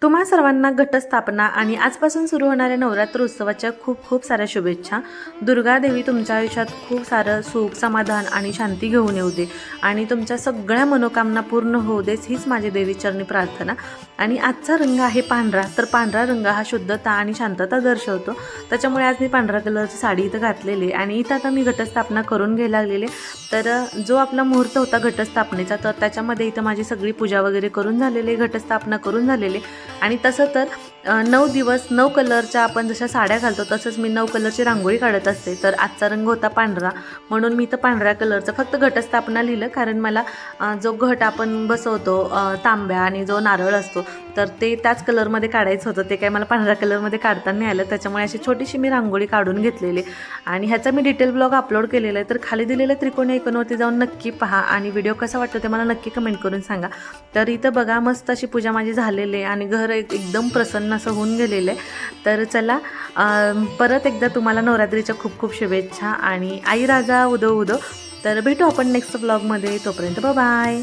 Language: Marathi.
तुम्हा सर्वांना घटस्थापना आणि आजपासून सुरू होणाऱ्या नवरात्र उत्सवाच्या खूप खूप साऱ्या शुभेच्छा। दुर्गा देवी तुमच्या आयुष्यात खूप सारं सुख, समाधान आणि शांती घेऊन येऊ दे आणि तुमच्या सगळ्या मनोकामना पूर्ण होऊ देस हीच माझी देवीचरणी प्रार्थना। आणि आजचा रंग आहे पांढरा, तर पांढरा रंग हा शुद्धता आणि शांतता दर्शवतो। त्याच्यामुळे आज मी पांढरा कलरची साडी इथं घातलेली आणि इथं आता मी घटस्थापना करून घ्यायला लागलेले। तर जो आपला मुहूर्त होता घटस्थापनेचा, तर त्याच्यामध्ये इथं माझी सगळी पूजा वगैरे करून झालेली, घटस्थापना करून झालेली। आणि तसं तर 9 दिवस 9 कलरच्या आपण जशा साड्या घालतो तसंच मी 9 कलरची रांगोळी काढत असते। तर आजचा रंग होता पांढरा, म्हणून मी इथं पांढऱ्या कलरचं फक्त घटस्थापना लिहिलं, कारण मला जो घट आपण बसवतो तांब्या आणि जो नारळ असतो तर ते त्याच कलरमध्ये काढायचं होतं। ते काय मला पांढऱ्या कलरमध्ये काढता नाही आलं, त्याच्यामुळे अशी छोटीशी मी रांगोळी काढून घेतलेली आणि ह्याचा मी डिटेल ब्लॉग अपलोड केलेला आहे। तर खाली दिलेल्या त्रिकोणी आयकॉनवरती जाऊन नक्की पहा आणि व्हिडिओ कसा वाटतो ते मला नक्की कमेंट करून सांगा। तर इथं बघा मस्त अशी पूजा माझी झालेली आहे आणि घर एकदम प्रसन्न असं होऊन गेलेलं आहे। तर चला परत एकदा तुम्हाला नवरात्रीच्या खूप खूप शुभेच्छा आणि आई राजा उदो उदो। तर भेटू आपण नेक्स्ट ब्लॉगमध्ये, तोपर्यंत बाय बाय।